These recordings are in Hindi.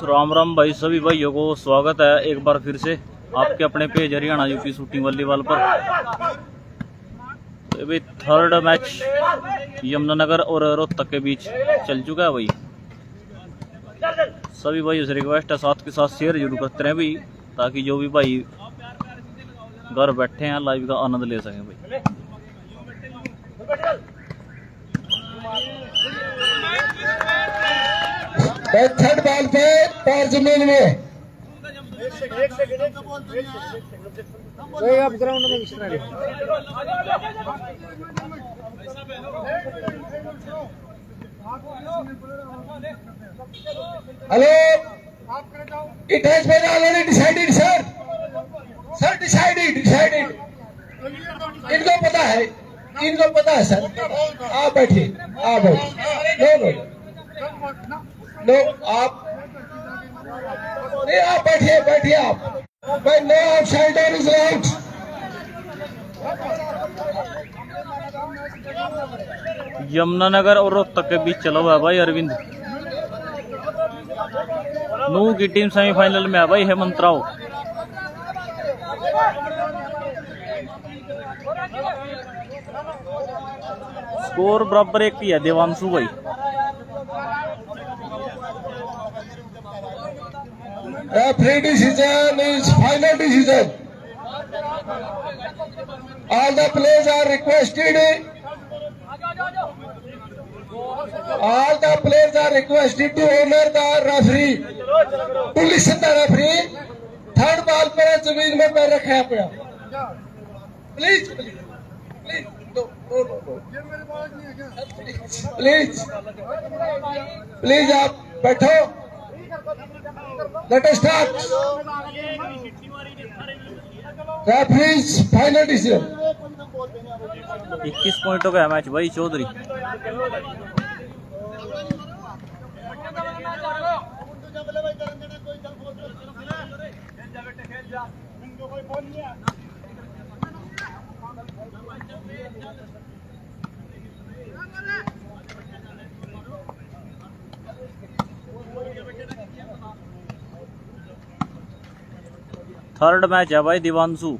राम राम भाई, सभी भाइयों को स्वागत है एक बार फिर से आपके अपने page Haryana UP shooting volleyball पर। तो अभी थर्ड मैच यमुनानगर और रोहतक के बीच चल चुका है भाई। सभी भाइयों से रिक्वेस्ट है साथ के साथ शेयर जरूर करते रहे भाई, ताकि जो भी भाई घर बैठे हैं लाइव का आनंद ले सकें भाई। थर्ड बॉल पे पैर जमीन में आप ग्राउंड में hello, it has been already decided sir. Sir decided इनको पता है सर। आप बैठिए नो आप नहीं, आप बैठिए आप भाई। No outsider is out. Yamunanagar और रोहतक के बीच चला हुआ है भाई अरविंद। नू की टीम सेमीफाइनल में है भाई हेमंत राव। स्कोर बराबर एक ही है देवांशु भाई। Referee decision is final decision. All the players are requested. To honor the referee. To listen the referee. Third ball पर जमीन में पैर रखे अपना। प्लीज प्लीज आप बैठो। Let us start. Referee's final decision. 21 पॉइंटों का मैच भाई चौधरी। थर्ड मैच है भाई दिवांशु।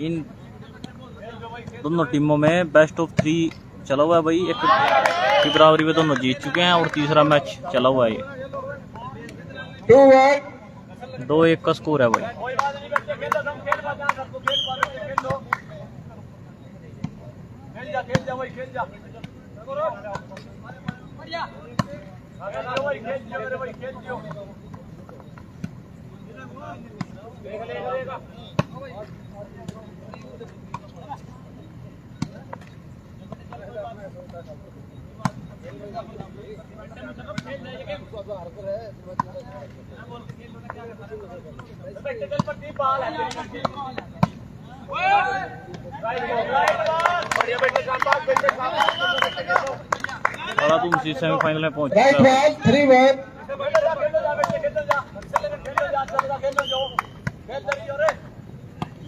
इन दोनों टीमों में बेस्ट ऑफ 3 चला हुआ है भाई। एक की बराबरी में दोनों जीत चुके हैं और तीसरा मैच चला हुआ है। 2-1 का स्कोर है भाई। तुम सेमीफाइनल में पहुंच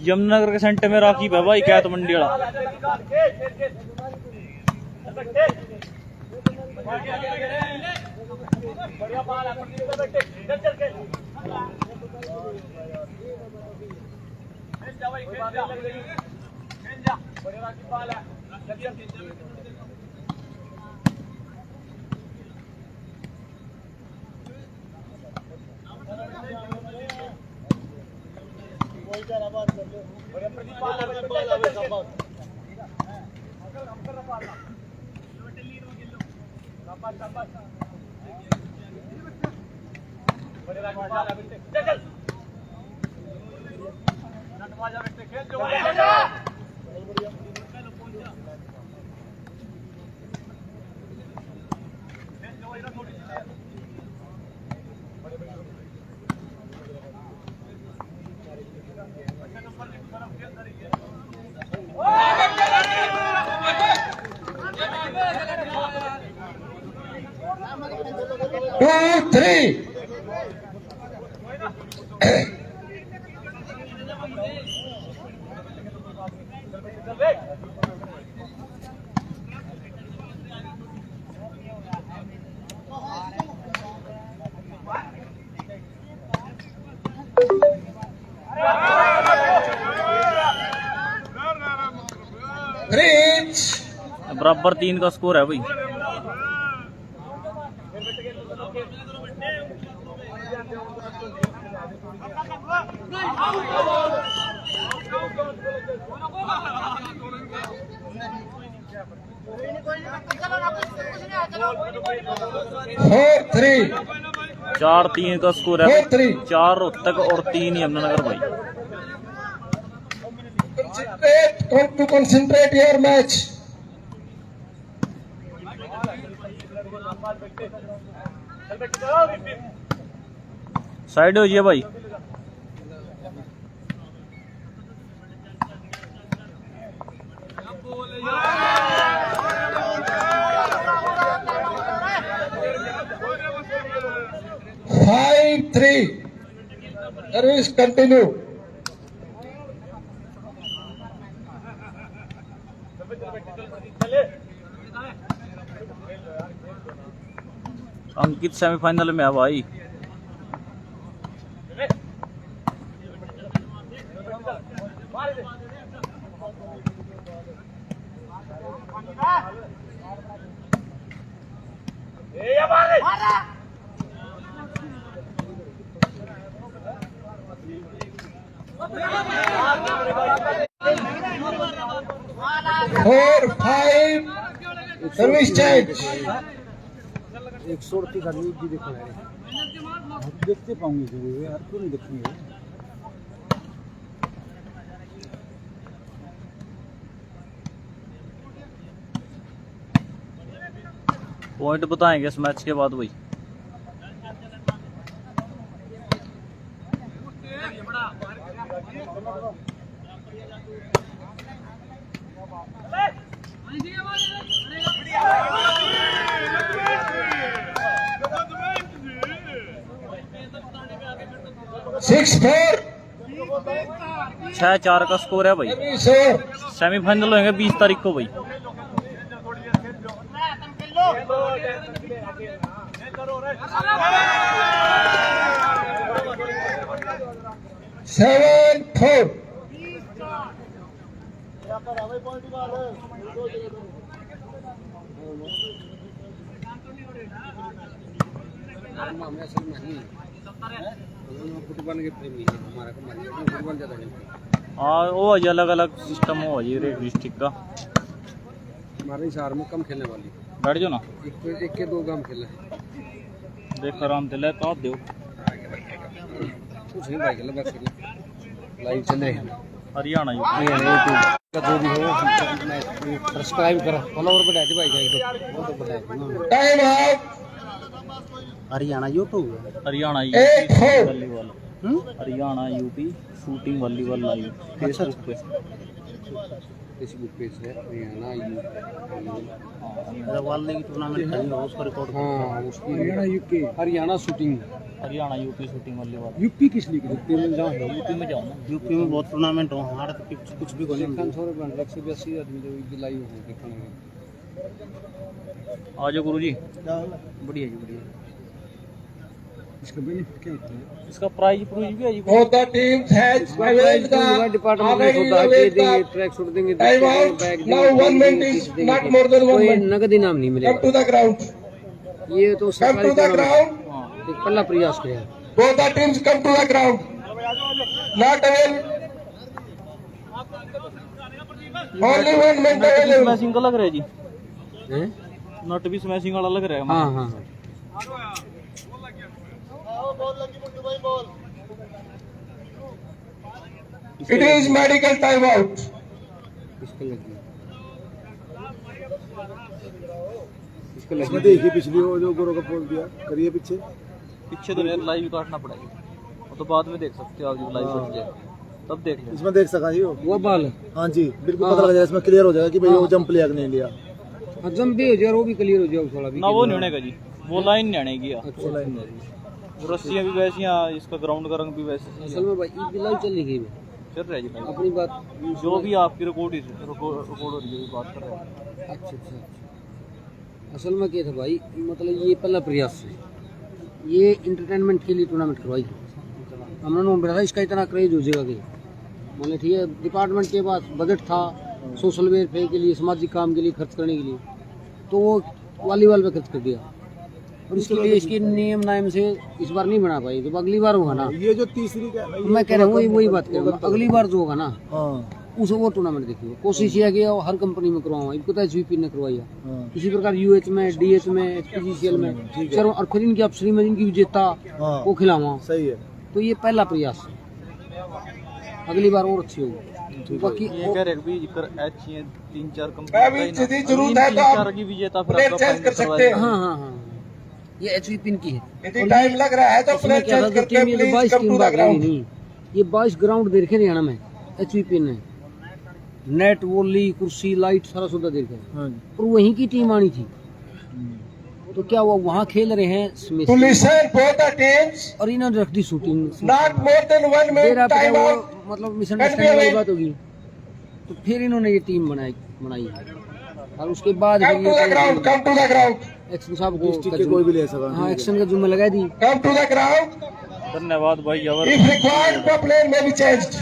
यमुनानगर के सेंटर में राखी है भाई कैत मंडियाला। Reach. बराबर 3 का स्कोर है भाई। Four three. 4-3 का स्कोर है। 4-3. 4 रोहतक और 3 यमुनानगर भाई। Concentrate your match. साइड हो जाइए भाई। Five three. Service continue. अंकित सेमीफाइनल में है भाई। Four five. Service change. 138 आदमी की देखो यार, देखते पाऊंगे जरूर यार, क्यों नहीं देखेंगे। पॉइंट बताएंगे इस मैच के बाद भाई। Six four. 6-4 का स्कोर है भाई। Service over. सेमीफाइनल होंगे 20 तारीख को भाई। Seven four. हमें असल में नहीं फुटबॉल के प्रेमी है, हमारा को मानिए फुटबॉल ज्यादा नहीं। हाँ वो अजी अलग अलग सिस्टम हो जी रेट डिस्ट्रिक्ट का। हमारे शहर में कम खेलने वाली, बैठ जाओ ना, एक के 2 गांव खेला है। देख आराम दिला तो दो। कुछ नहीं भाई खेला, बस लाइव चल रहे हैं। हरियाणा यूट्यूब का जो भी हो सब्सक्राइब करो, फॉलोवर बढ़ा दे भाई जाएगा वो तो बढ़ा। Time out. Haryana YouTube, Haryana Eight UP four. Volleyball, Haryana UP shooting volleyball live Facebook पे। फेसबुक पेज है हरियाणा वाली टूर्नामेंट है उसका रिकॉर्ड। हाँ उसकी Haryana UP, Haryana shooting, Haryana UP shooting volleyball. UP किस लीग यूपी में जाओ, यूपी में जाओ ना, यूपी में बहुत टूर्नामेंट हो, हमारा तो कुछ भी कोई नहीं। थोड़े बन 180 आदमी जो लाइव हो देखने में। आ जाओ गुरु जी। बढ़िया जी बढ़िया। इसका बेनिफिट क्या होता है? इसका प्राइज प्रूज भी है जी। Both the teams has availed the already availed the track shoot देंगे, time out. Now 1 minute is not more than 1 कोई minute. नगद इनाम नहीं Come मिलेगा। to the ground. ये तो Come सरकारी to the टूर्नामेंट ground. एक पहला प्रयास किया। Both the teams come to the ground. Not available. Only 1 minute available. Smashing का लग रहा है जी, हैं? नट भी स्मैशिंग वाला लग रहा है। हाँ हाँ It is medical time out. इसका लगी, इसका इसमें लगी। देखिए पिछली वो जो गोरो का पोल दिया करिए पीछे। पीछे तो यार लाइव काटना पड़ेगा, वो तो बाद में देख सकते हो, जब लाइव कट जाए तब देख लें। इसमें देख सका जी वो बाल हाँ जी बिल्कुल पता लग जाएगा, इसमें क्लियर हो जाएगा कि भाई वो जंप लिया कि नहीं लिया। जम भी हो जाए, वो भी क्लियर हो जाए थोड़ा भी। ना वो नहीं होनेगा जी, वो लाइन नहीं आनेगी यार। अच्छा, रस्सियाँ भी वैसी हैं, इसका ग्राउंड का रंग भी वैसे ही असल में भाई ईद बिल्ला चल रही है चल रहा है जी भाई। अपनी बात जो भी आपकी रिकॉर्ड हो रही है बात कर रहे हैं। अच्छा। असल में क्या था भाई, मतलब ये पहला प्रयास है, ये इंटरटेनमेंट के लिए टूर्नामेंट करवाई थी। हमने बोला था इसका इतना क्रेज हो जाएगा कि मैंने ठीक है, डिपार्टमेंट के पास बजट था सोशल वेलफेयर के लिए, सामाजिक काम के लिए खर्च करने के लिए, तो वो वॉलीबॉल पे खर्च कर दिया। और इसके लिए इसके नियम नायम से इस बार नहीं बना पाई। जब अगली बार होगा ना, ये जो तीसरी का मैं कह रहा हूँ वही बात कर रहा हूँ, अगली बार जो होगा ना हाँ उसे वो टूर्नामेंट देखिए। कोशिश किया गया हर कंपनी में करवाऊँ, इनको तो HVP ने करवाया, हाँ इसी प्रकार UH में, DH में, HPGCL में, चलो और फिर इनकी अफसरी में जिनकी विजेता हाँ वो खिलावा। सही है। तो ये पहला प्रयास है, अगली बार और अच्छी होगी। बाकी ये कह रहे हैं भी कर अच्छी हैं 3-4 मैं भी यदि जरूरत है तो आप की विजेता फिर प्लेयर आपका चेंज कर सकते हैं। हाँ, ये HVP इनकी है। यदि टाइम लग रहा है तो इसमें प्लेयर क्या था, चेंज जो करके टीम ये please 22 come team to the भाग रही ग्राउंड। नहीं, ये 22 ग्राउंड दे रखे हरियाणा में HVP ने, नेट, वॉली, कुर्सी, लाइट सारा सौदा दे रखा है। हाँ और वहीं की टीम आनी थी, तो क्या हुआ, वहाँ खेल रहे हैं Smith To listen both the teams, और इन्होंने रख दी शूटिंग। not more than 1 फिर minute आप time वो out. मतलब मिसअंडरस्टैंडिंग वाली बात होगी, तो फिर इन्होंने ये टीम बनाई और उसके बाद Come to the ground, come to the ground, action साहब डिस्ट्रिक्ट के को कोई भी ले सका। हाँ एक्शन का जुम्मा लगा दी। come to the ground. धन्यवाद भाई। और If required, the player may be changed.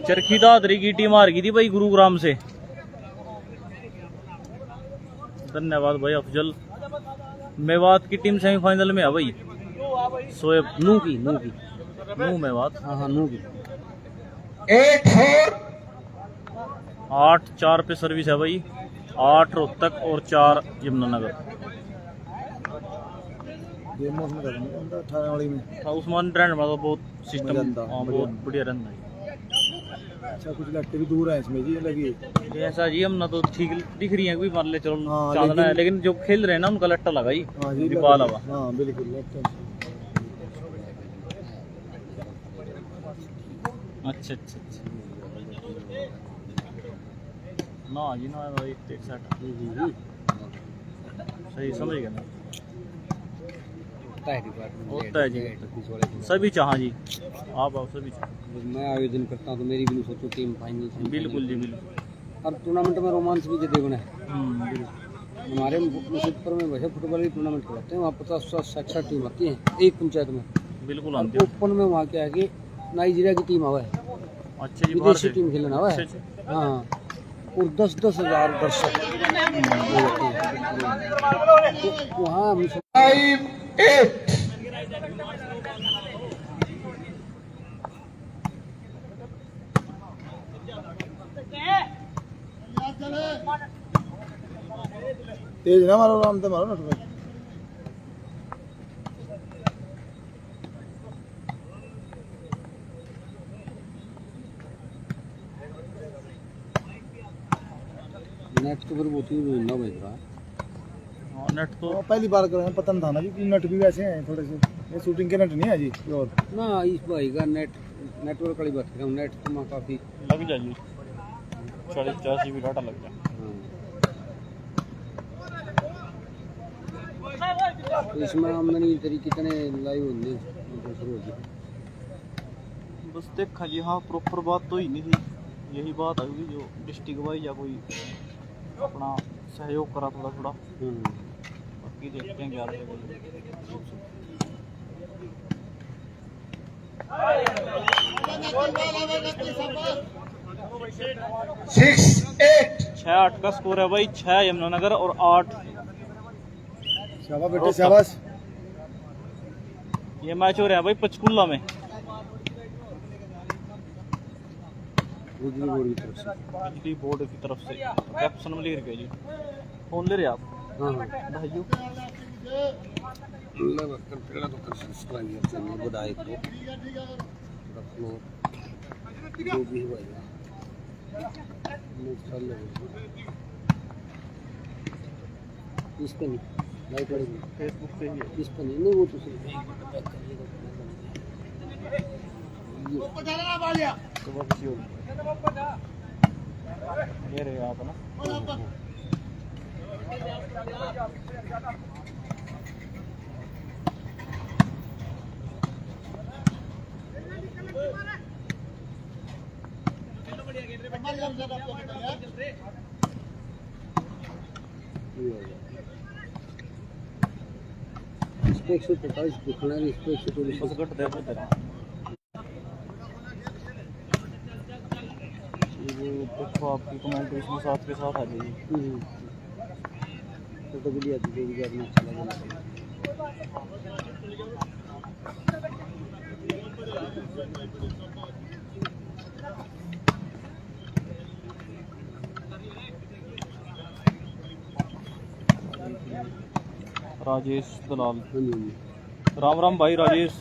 Charkhi Dadri की टीम हार गई थी भाई गुरुग्राम से। धन्यवाद भाई अफजल। मेवात की टीम सेमीफाइनल में है भाई, शोएब नू की नू मेवात। हाँ नू की 8-4. 8-4 पे सर्विस है भाई, 8 रोहतक और 4 यमुनानगर। ये मौसम का अंदर 18 वाली में उस्मान ट्रेंड में तो बहुत सिस्टम मजा बहुत बढ़िया रन है। अच्छा कुछ लट्टे भी दूर है इसमें जी लगी। ये ऐसा जी हम ना तो ठीक दिख रही है कोई मान ले चलो हाँ, चांदना है, लेकिन जो खेल रहे हैं ना उनका लट्टा लगा ही हाँ जी दीपाल हवा। हाँ बिल्कुल लट्टे। अच्छा ना जी ना भाई एक सेट सही समझ गया ना। होता है जी सभी चाह जी, आप सभी चाह। मैं आयोजन करता हूँ तो मेरी भी सोचो टीम फाइनल। बिल्कुल जी बिल्कुल। और टूर्नामेंट में रोमांच भी जदे बना है। बिल्कुल। हमारे मुजफ्फर में वैसे फुटबॉल की टूर्नामेंट करवाते हैं, वहाँ 50-60 टीम आती है एक पंचायत में। बिल्कुल और आते हैं। ओपन में वहाँ क्या है कि नाइजीरिया की टीम आवा है, अच्छा जी बाहर विदेशी से टीम खेलना हुआ है। अच्छा। हाँ और 10-10 हज़ार दर्शक तो वहाँ 5-8. तेज ना मारो, आराम से मारो ना तुम्हें। नेट तो फिर बहुत ही ना बज रहा है। नेट तो पहली बार कर रहे हैं, पता नहीं था ना जी कि नट भी वैसे हैं थोड़े से, ये शूटिंग के नट नहीं है जी और ना इस भाई का नेटवर्क वाली बात कर रहा हूँ, नेट तो वहाँ काफ़ी लग जाएगी 40-50 GB डाटा लग जाए। तो इसमें आमदनी तेरी कितने लाइव होंगे शुरू होगी। बस देखा जी हाँ प्रॉपर बात तो ही नहीं थी, यही बात है जो डिस्ट्रिक्ट वाइज या कोई अपना सहयोग करा थोड़ा बाकी देखते हैं क्या रहेगा। 6-8. 6-8 का स्कोर है भाई, 6 यमुनानगर और 8 शाबाश बेटे शाबाश। ये मैच हो रहा है भाई पंचकुला में बिजली बोर्ड की तरफ से। बिजली बोर्ड की तरफ से। कैप्शन में लिख रहे जी, फोन ले रहे आप हाँ भाइयों। तो कर सब्सक्राइब चैनल बधाई को रख लो जो भी हुआ इस पे नहीं लाइट पड़ेगी फेसबुक पे ही है। इस पे नहीं वो तो सिर्फ तो वो किसी और ये रहे आप ना। इस पे 143 दिखना है, इस पे 143 बस घट दे तेरा ये देखो आपकी कमेंट इसमें साथ के साथ आ जाएगी। फोटो भी लिया, जो भी करना अच्छा लगा। राजेश दलाल, हाँ जी, राम राम भाई राजेश।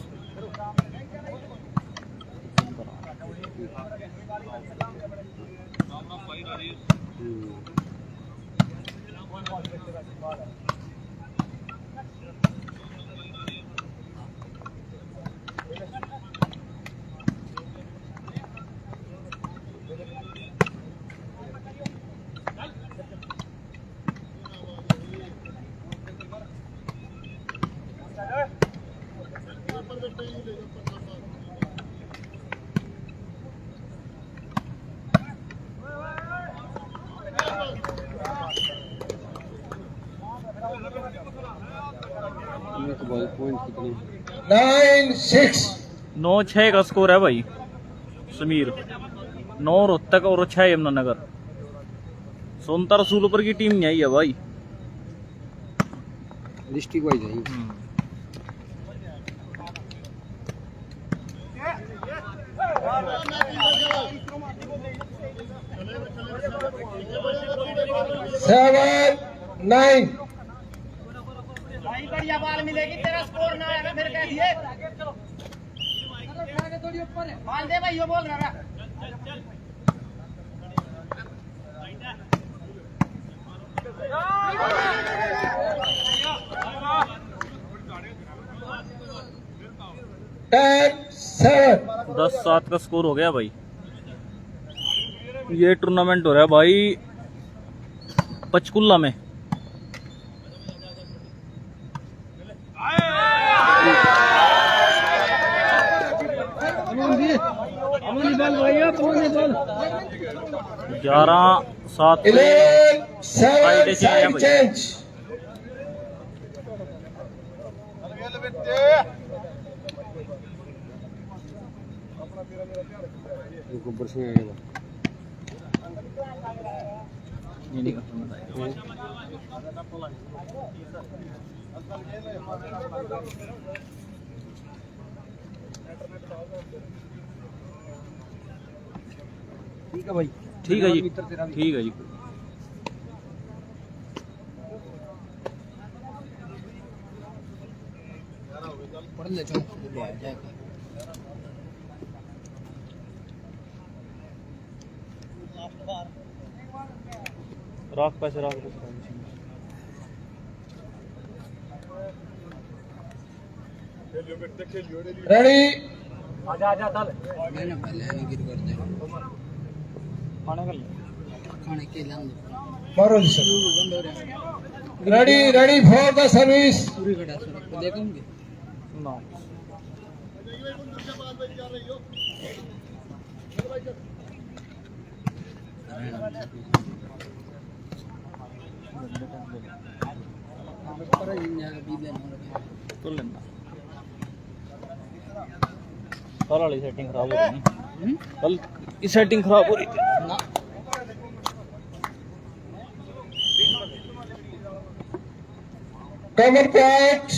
तो भाई पॉइंट कितने 9-6 9-6 का स्कोर है भाई। समीर 9 रोहतक और 6 यमुनानगर। सोनता रसूलपुर की टीम नहीं आई है भाई। डिस्ट्रिक्ट वाइज है। सेवन 9 भाई बढ़िया बाल मिलेगी, तेरा स्कोर ना आएगा फिर कह दिए बाल दे भाई, ये बोल रहा है। 10-7 10-7 का स्कोर हो गया भाई। ये टूर्नामेंट हो रहा है भाई पंचकुला में। ग्यारह 7 11-7 साइड चेंज। गोबर से आएगा। ठीक है भाई, ठीक है जी, ठीक है जी। पढ़ ले चल राख पैसे राख रेडी आजा आजा चल मैंने पहले नहीं गिर कर दे खाने कर खाने के लान मारो जी sir. Ready ready for the service. पूरी खड़ा सड़क पे देखेंगे ना पर इंडिया का भी लेना तो लेना। कल वाली सेटिंग खराब हो रही है। कल की सेटिंग खराब हो रही थी ना। कवर पॉइंट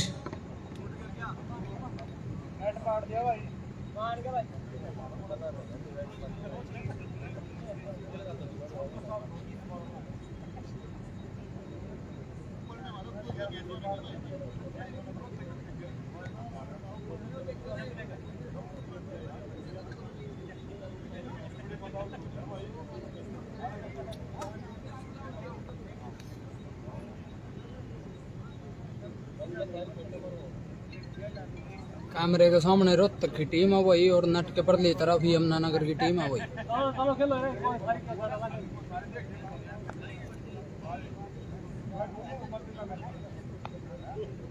कैमरे के सामने रोहतक की टीम है वही, और नट के परली तरफ यमुनानगर की टीम है वही।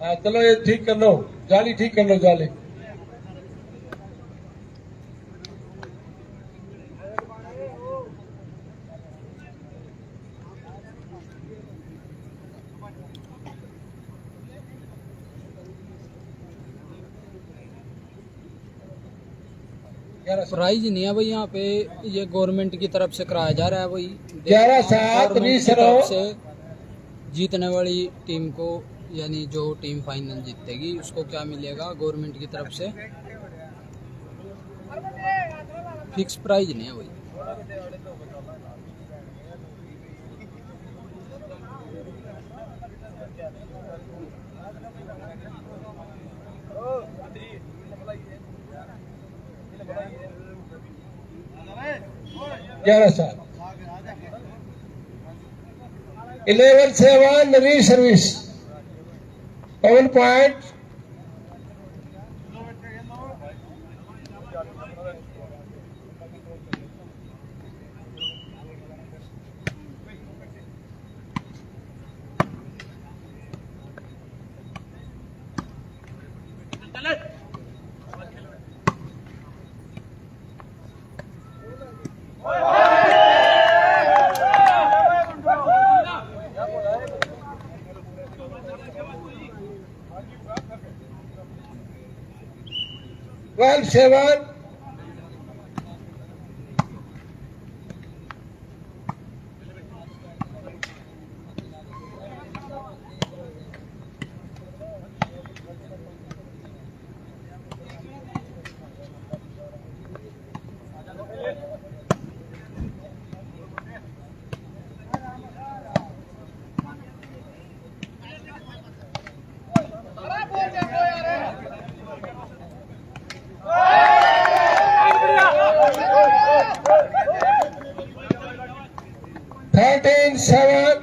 हाँ चलो ये ठीक कर लो, जाली ठीक कर लो जाली। प्राइज नहीं है भाई यहाँ पे, ये गवर्नमेंट की तरफ से कराया जा रहा है भाई। 11-7 गवर्नमेंट की तरफ से जीतने वाली टीम को, यानी जो टीम फाइनल जीतेगी उसको क्या मिलेगा गवर्नमेंट की तरफ से, फिक्स प्राइज नहीं है भाई। ग्यारह 11-7 नवी service 1 point. Well, 7. Seven.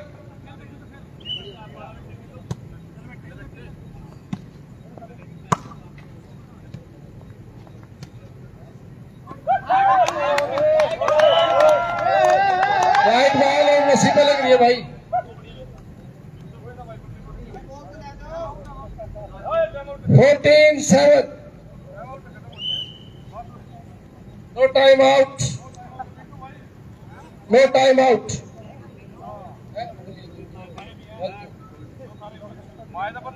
Right ball और नसीब लग रही है भाई। Fourteen 7। No time out, no time out.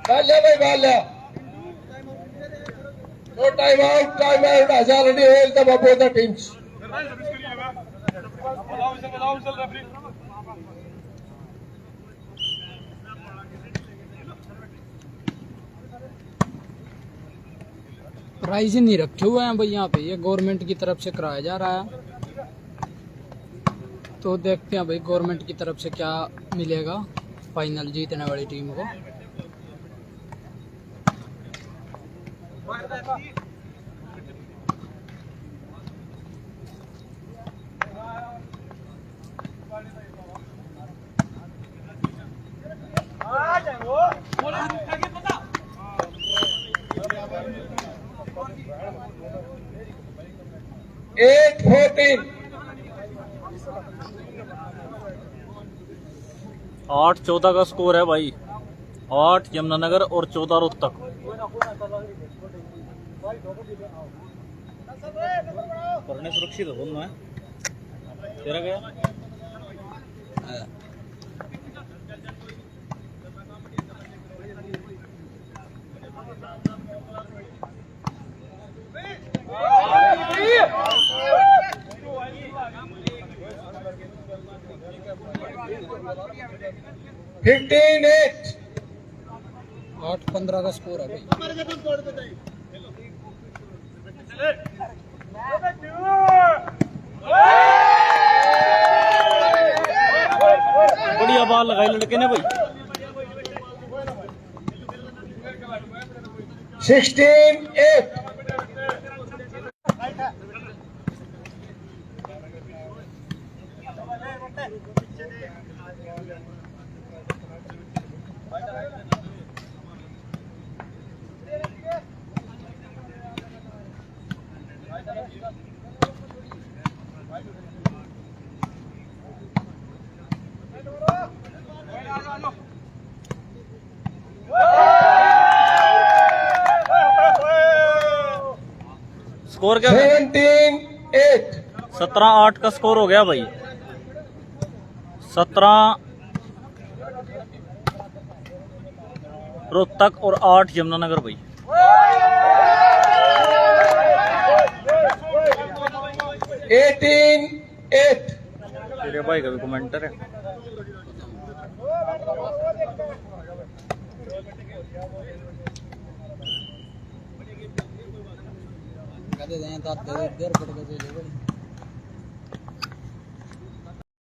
भाई Balya no time out has already held them up both the teams. Prize नहीं रखे हुए हैं भाई यहाँ पे, ये गवर्नमेंट की तरफ से कराया जा रहा है। तो देखते हैं भाई गवर्नमेंट की तरफ से क्या मिलेगा फाइनल जीतने वाली टीम को। एट 14। 8-14 का स्कोर है भाई। 8 यमुनानगर और 14 रोहतक। करने सुरक्षित है दोनों है। तेरा गया फिफ्टीन 8। 8-15 का स्कोर है भाई। बढ़िया बॉल लगाई लड़के ने भाई। 16 8। स्कोर क्या है? 17 8। 17-8 का स्कोर हो गया भाई। 17 रोहतक और 8 यमुनानगर भाई। 18-8। तेरे भाई का भी कमेंटर है। कहते हैं तात देर पड़ गए